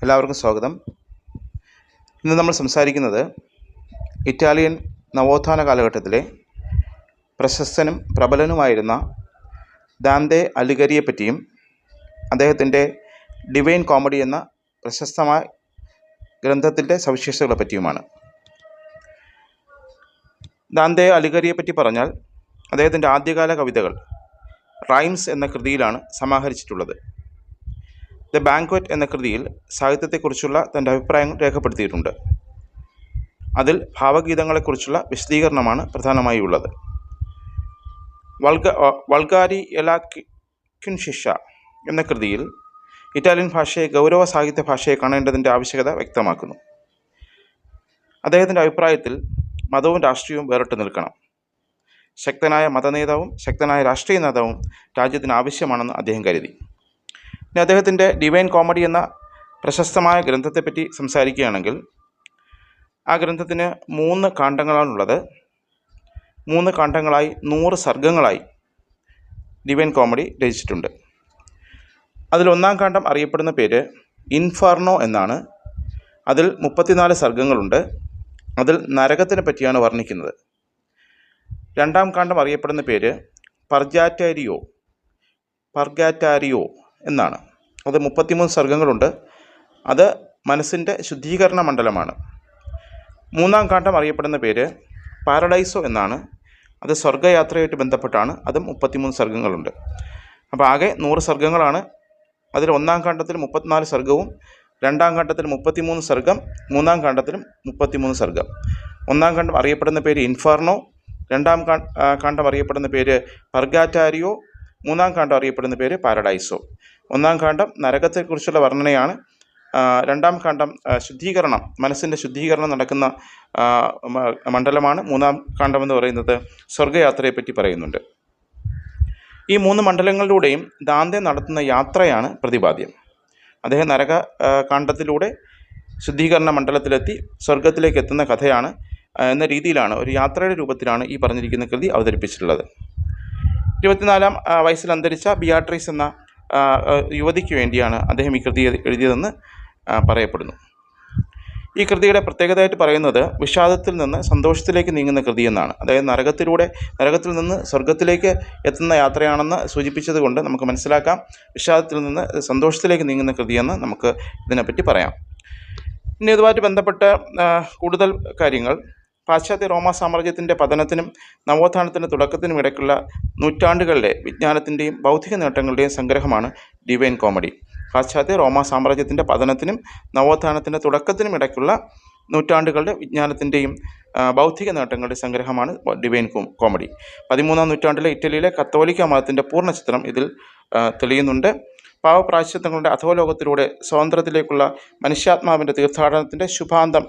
എല്ലാവർക്കും സ്വാഗതം. ഇന്ന് നമ്മൾ സംസാരിക്കുന്നത് ഇറ്റാലിയൻ നവോത്ഥാന കാലഘട്ടത്തിലെ പ്രശസ്തനും പ്രബലനുമായിരുന്ന ദാന്തെ അലിഗരിയെ പറ്റിയും അദ്ദേഹത്തിൻ്റെ ഡിവൈൻ കോമഡി എന്ന പ്രശസ്തമായ ഗ്രന്ഥത്തിൻ്റെ സവിശേഷതകളെ പറ്റിയുമാണ്. ദാന്തെ അലിഗരിയെ പറ്റി പറഞ്ഞാൽ അദ്ദേഹത്തിൻ്റെ ആദ്യകാല കവിതകൾ റൈംസ് എന്ന കൃതിയിലാണ് സമാഹരിച്ചിട്ടുള്ളത്. ദ ബാങ്ക്വറ്റ് എന്ന കൃതിയിൽ സാഹിത്യത്തെക്കുറിച്ചുള്ള തൻ്റെ അഭിപ്രായങ്ങൾ രേഖപ്പെടുത്തിയിട്ടുണ്ട്. അതിൽ ഭാവഗീതങ്ങളെക്കുറിച്ചുള്ള വിശദീകരണമാണ് പ്രധാനമായി ഉള്ളത്. വൾഗാരി എലാ ക്വിൻഷിഷ എന്ന കൃതിയിൽ ഇറ്റാലിയൻ ഭാഷയെ ഗൗരവ സാഹിത്യ ഭാഷയെ കാണേണ്ടതിൻ്റെ ആവശ്യകത വ്യക്തമാക്കുന്നു. അദ്ദേഹത്തിൻ്റെ അഭിപ്രായത്തിൽ മതവും രാഷ്ട്രീയവും വേറിട്ട് നിൽക്കണം. ശക്തനായ മതനേതാവും ശക്തനായ രാഷ്ട്രീയ നേതാവും രാജ്യത്തിന് ആവശ്യമാണെന്ന് അദ്ദേഹം കരുതി. ഇനി അദ്ദേഹത്തിൻ്റെ ഡിവൈൻ കോമഡി എന്ന പ്രശസ്തമായ ഗ്രന്ഥത്തെപ്പറ്റി സംസാരിക്കുകയാണെങ്കിൽ ആ ഗ്രന്ഥത്തിന് 3 കാണ്ഡങ്ങളാണുള്ളത്. 3 കാണ്ഡങ്ങളായി 100 സർഗങ്ങളായി ഡിവൈൻ കോമഡി രചിച്ചിട്ടുണ്ട്. അതിൽ 1-ാം കാണ്ഡം അറിയപ്പെടുന്ന പേര് ഇൻഫർണോ എന്നാണ്. അതിൽ 34 സർഗങ്ങളുണ്ട്. അതിൽ നരകത്തിനെ പറ്റിയാണ് വർണ്ണിക്കുന്നത്. 2-ാം കാണ്ഡം അറിയപ്പെടുന്ന പേര് പർഗാറ്റാരിയോ എന്നാണ്. അത് 33 സർഗങ്ങളുണ്ട്. അത് മനസ്സിൻ്റെ ശുദ്ധീകരണ മണ്ഡലമാണ്. 3-ാം കാണ്ഡം അറിയപ്പെടുന്ന പേര് പാരഡൈസോ എന്നാണ്. അത് സ്വർഗയാത്രയായിട്ട് ബന്ധപ്പെട്ടാണ്. അതും 33 സർഗങ്ങളുണ്ട്. അപ്പോൾ ആകെ 100 സർഗങ്ങളാണ്. അതിൽ 1-ാം കാണ്ഡത്തിൽ 34 സർഗവും 2-ാം കാണ്ഡത്തിൽ 33 സർഗം, 3-ാം കാണ്ഡത്തിലും 33 സർഗം. 1-ാം കാണ്ഡം അറിയപ്പെടുന്ന പേര് ഇൻഫർണോ, 2-ാം കാണ്ഡം അറിയപ്പെടുന്ന പേര് പർഗാറ്റാരിയോ, 3-ാം കാണ്ഡം അറിയപ്പെടുന്ന പേര് പാരഡൈസോ. 1-ാം കാണ്ഡം നരകത്തെക്കുറിച്ചുള്ള വർണ്ണനയാണ്. 2-ാം കാണ്ഡം ശുദ്ധീകരണം, മനസ്സിൻ്റെ ശുദ്ധീകരണം നടക്കുന്ന മണ്ഡലമാണ്. 3-ാം കാണ്ഡം എന്ന് പറയുന്നത് സ്വർഗയാത്രയെപ്പറ്റി പറയുന്നുണ്ട്. ഈ 3 മണ്ഡലങ്ങളിലൂടെയും ദാന്തെ നടത്തുന്ന യാത്രയാണ് പ്രതിപാദ്യം. അദ്ദേഹം നരക കാണ്ഡത്തിലൂടെ ശുദ്ധീകരണ മണ്ഡലത്തിലെത്തി സ്വർഗത്തിലേക്ക് എത്തുന്ന കഥയാണ് എന്ന രീതിയിലാണ്, ഒരു യാത്രയുടെ രൂപത്തിലാണ് ഈ പറഞ്ഞിരിക്കുന്ന കൃതി അവതരിപ്പിച്ചിട്ടുള്ളത്. 24-ാം വയസ്സിൽ അന്തരിച്ച ബിയാട്രീസ് എന്ന യുവതിക്ക് വേണ്ടിയാണ് അദ്ദേഹം ഈ കൃതി എഴുതിയതെന്ന് പറയപ്പെടുന്നു. ഈ കൃതിയുടെ പ്രത്യേകതയായിട്ട് പറയുന്നത് വിഷാദത്തിൽ നിന്ന് സന്തോഷത്തിലേക്ക് നീങ്ങുന്ന കൃതി എന്നാണ്. അതായത് നരകത്തിൽ നിന്ന് സ്വർഗത്തിലേക്ക് എത്തുന്ന യാത്രയാണെന്ന് സൂചിപ്പിച്ചത് കൊണ്ട് നമുക്ക് മനസ്സിലാക്കാം വിഷാദത്തിൽ നിന്ന് സന്തോഷത്തിലേക്ക് നീങ്ങുന്ന കൃതിയെന്ന് നമുക്ക് ഇതിനെപ്പറ്റി പറയാം. ഇനി ഇതുമായിട്ട് ബന്ധപ്പെട്ട കൂടുതൽ കാര്യങ്ങൾ, പാശ്ചാത്യ റോമാ സാമ്രാജ്യത്തിൻ്റെ പതനത്തിനും നവോത്ഥാനത്തിൻ്റെ തുടക്കത്തിനും ഇടയ്ക്കുള്ള നൂറ്റാണ്ടുകളിലെ വിജ്ഞാനത്തിൻ്റെയും ബൗദ്ധിക നേട്ടങ്ങളുടെയും സംഗ്രഹമാണ് ഡിവൈൻ കോമഡി. പാശ്ചാത്യ റോമാ സാമ്രാജ്യത്തിൻ്റെ പതനത്തിനും നവോത്ഥാനത്തിൻ്റെ തുടക്കത്തിനും ഇടയ്ക്കുള്ള നൂറ്റാണ്ടുകളുടെ വിജ്ഞാനത്തിൻ്റെയും ബൗദ്ധിക നേട്ടങ്ങളുടെ സംഗ്രഹമാണ് ഡിവൈൻ കോമഡി. 13-ാം നൂറ്റാണ്ടിലെ ഇറ്റലിയിലെ കത്തോലിക്ക മതത്തിൻ്റെ പൂർണ്ണ ചിത്രം ഇതിൽ തെളിയുന്നുണ്ട്. പാവപ്രായശ്ചിത്തങ്ങളുടെ അധോലോകത്തിലൂടെ സ്വാതന്ത്ര്യത്തിലേക്കുള്ള മനുഷ്യാത്മാവിൻ്റെ തീർത്ഥാടനത്തിൻ്റെ ശുഭാന്തം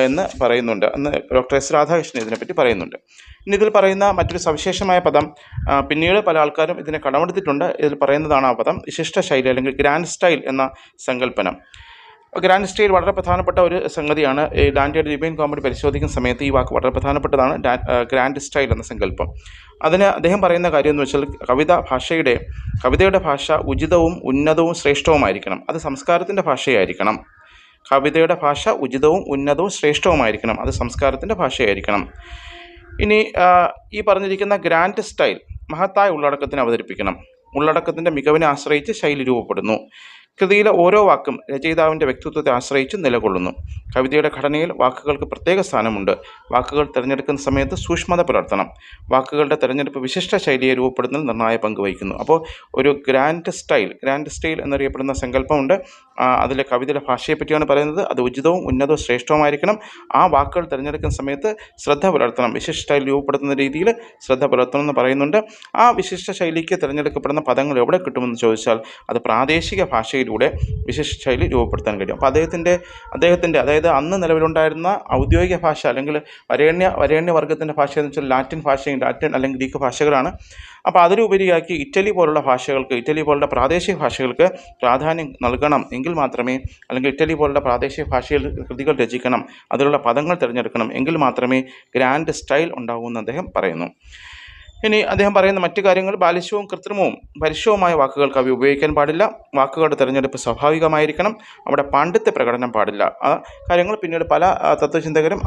എന്ന് പറയുന്നുണ്ട്. അന്ന് ഡോക്ടർ എസ് രാധാകൃഷ്ണൻ ഇതിനെപ്പറ്റി പറയുന്നുണ്ട്. ഇനി ഇതിൽ പറയുന്ന മറ്റൊരു സവിശേഷമായ പദം, പിന്നീട് പല ആൾക്കാരും ഇതിനെ കടമെടുത്തിട്ടുണ്ട്. ഇതിൽ പറയുന്നതാണ് ആ പദം വിശിഷ്ട ശൈലി അല്ലെങ്കിൽ ഗ്രാൻഡ് സ്റ്റൈൽ എന്ന സങ്കല്പനം. ഗ്രാൻഡ് സ്റ്റൈൽ വളരെ പ്രധാനപ്പെട്ട ഒരു സംഗതിയാണ്. ഈ ഡാന്റെയുടെ ഡിവൈൻ കോമഡി പരിശോധിക്കുന്ന സമയത്ത് ഈ വാക്ക് വളരെ പ്രധാനപ്പെട്ടതാണ്, ഗ്രാൻഡ് സ്റ്റൈൽ എന്ന സങ്കല്പം. അതിന് അദ്ദേഹം പറയുന്ന കാര്യം എന്ന് വെച്ചാൽ കവിതയുടെ ഭാഷ ഉചിതവും ഉന്നതവും ശ്രേഷ്ഠവുമായിരിക്കണം. അത് സംസ്കാരത്തിൻ്റെ ഭാഷയായിരിക്കണം. കവിതയുടെ ഭാഷ ഉചിതവും ഉന്നതവും ശ്രേഷ്ഠവുമായിരിക്കണം. അത് സംസ്കാരത്തിൻ്റെ ഭാഷയായിരിക്കണം. ഇനി ഈ പറഞ്ഞിരിക്കുന്ന ഗ്രാൻഡ് സ്റ്റൈൽ മഹത്തായ ഉള്ളടക്കത്തിന് അവതരിപ്പിക്കണം. ഉള്ളടക്കത്തിൻ്റെ മികവിനെ ആശ്രയിച്ച് ശൈലി രൂപപ്പെടുന്നു. കൃതിയിലെ ഓരോ വാക്കും രചയിതാവിൻ്റെ വ്യക്തിത്വത്തെ ആശ്രയിച്ച് നിലകൊള്ളുന്നു. കവിതയുടെ ഘടനയിൽ വാക്കുകൾക്ക് പ്രത്യേക സ്ഥാനമുണ്ട്. വാക്കുകൾ തിരഞ്ഞെടുക്കുന്ന സമയത്ത് സൂക്ഷ്മത പുലർത്തണം. വാക്കുകളുടെ തിരഞ്ഞെടുപ്പ് വിശിഷ്ട ശൈലിയെ രൂപപ്പെടുന്നതിൽ നിർണായക പങ്ക് വഹിക്കുന്നു. അപ്പോൾ ഒരു ഗ്രാൻഡ് സ്റ്റൈൽ എന്നറിയപ്പെടുന്ന സങ്കല്പമുണ്ട്. അതിലെ കവിതയുടെ ഭാഷയെ പറ്റിയാണ് പറയുന്നത്. അത് ഉചിതവും ഉന്നതവും ശ്രേഷ്ഠവുമായിരിക്കണം. ആ വാക്കുകൾ തിരഞ്ഞെടുക്കുന്ന സമയത്ത് ശ്രദ്ധ പുലർത്തണം. വിശിഷ്ട ശൈലി രൂപപ്പെടുത്തുന്ന രീതിയിൽ ശ്രദ്ധ പുലർത്തണം എന്ന് പറയുന്നുണ്ട്. ആ വിശിഷ്ട ശൈലിക്ക് തിരഞ്ഞെടുക്കപ്പെടുന്ന പദങ്ങൾ എവിടെ കിട്ടുമെന്ന് ചോദിച്ചാൽ അത് പ്രാദേശിക ഭാഷയിൽ വിശിഷ്ട ശൈലി രൂപപ്പെടുത്താൻ കഴിയും. അപ്പോൾ അദ്ദേഹത്തിൻ്റെ അതായത് അന്ന് നിലവിലുണ്ടായിരുന്ന ഔദ്യോഗിക ഭാഷ അല്ലെങ്കിൽ വരേണ്യവർഗത്തിൻ്റെ ഭാഷ എന്ന് വെച്ചാൽ ലാറ്റിൻ അല്ലെങ്കിൽ ഗ്രീക്ക് ഭാഷകളാണ്. അപ്പോൾ അതിലുപരിയാക്കി ഇറ്റലി പോലുള്ള പ്രാദേശിക ഭാഷകൾക്ക് പ്രാധാന്യം നൽകണം എങ്കിൽ മാത്രമേ, അല്ലെങ്കിൽ ഇറ്റലി പോലുള്ള പ്രാദേശിക ഭാഷയിൽ കൃതികൾ രചിക്കണം, അതിലുള്ള പദങ്ങൾ തിരഞ്ഞെടുക്കണം എങ്കിൽ മാത്രമേ ഗ്രാൻഡ് സ്റ്റൈൽ ഉണ്ടാവൂ എന്ന് അദ്ദേഹം പറയുന്നു. ഇനി അദ്ദേഹം പറയുന്ന മറ്റു കാര്യങ്ങൾ ബാലിശവും കൃത്രിമവും പരുഷവുമായ വാക്കുകൾ കവി ഉപയോഗിക്കാൻ പാടില്ല. വാക്കുകളുടെ തിരഞ്ഞെടുപ്പ് സ്വാഭാവികമായിരിക്കണം. അവിടെ പാണ്ഡിത്യ പ്രകടനം പാടില്ല. ആ കാര്യങ്ങൾ പിന്നീട് പല തത്വചിന്തകരും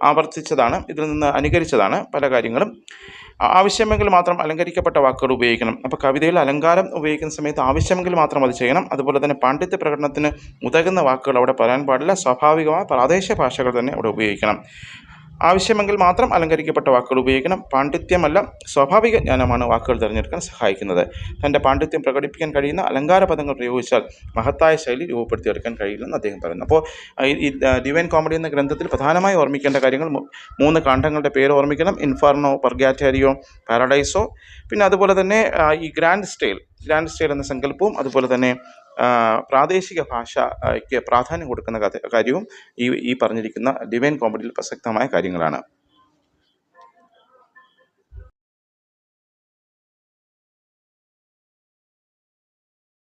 ആവർത്തിച്ചതാണ്, ഇതിൽ നിന്ന് അനുകരിച്ചതാണ് പല കാര്യങ്ങളും. ആവശ്യമെങ്കിൽ മാത്രം അലങ്കരിക്കപ്പെട്ട വാക്കുകൾ ഉപയോഗിക്കണം. അപ്പോൾ കവിതയിൽ അലങ്കാരം ഉപയോഗിക്കുന്ന സമയത്ത് ആവശ്യമെങ്കിൽ മാത്രം അത് ചെയ്യണം. അതുപോലെ തന്നെ പാണ്ഡിത്യ പ്രകടനത്തിന് ഉതകുന്ന വാക്കുകൾ അവിടെ പറയാൻ പാടില്ല. സ്വാഭാവികമായ പ്രാദേശിക ഭാഷകൾ തന്നെ അവിടെ ഉപയോഗിക്കണം. ആവശ്യമെങ്കിൽ മാത്രം അലങ്കരിക്കപ്പെട്ട വാക്കുകൾ ഉപയോഗിക്കണം. പാണ്ഡിത്യമല്ല, സ്വാഭാവിക ജ്ഞാനമാണ് വാക്കുകൾ തിരഞ്ഞെടുക്കാൻ സഹായിക്കുന്നത്. തൻ്റെ പാണ്ഡിത്യം പ്രകടിപ്പിക്കാൻ കഴിയുന്ന അലങ്കാര പദങ്ങൾ പ്രയോഗിച്ചാൽ മഹത്തായ ശൈലി രൂപപ്പെടുത്തിയെടുക്കാൻ കഴിയില്ലെന്ന് അദ്ദേഹം പറയുന്നു. അപ്പോൾ ഈ ഡിവൈൻ കോമഡി എന്ന ഗ്രന്ഥത്തിൽ പ്രധാനമായി ഓർമ്മിക്കേണ്ട കാര്യങ്ങൾ 3 കാണ്ഡങ്ങളുടെ പേര് ഓർമ്മിക്കണം: ഇൻഫർണോ, പർഗാറ്റോറിയോ, പാരഡൈസോ. പിന്നെ അതുപോലെ തന്നെ ഈ ഗ്രാൻഡ് സ്റ്റൈൽ എന്ന സങ്കല്പവും അതുപോലെ തന്നെ പ്രാദേശിക ഭാഷയ്ക്ക് പ്രാധാന്യം കൊടുക്കുന്ന കാര്യവും ഈ പറഞ്ഞിരിക്കുന്ന ഡിവൈൻ കോമഡിയിൽ പ്രസക്തമായ കാര്യങ്ങളാണ്.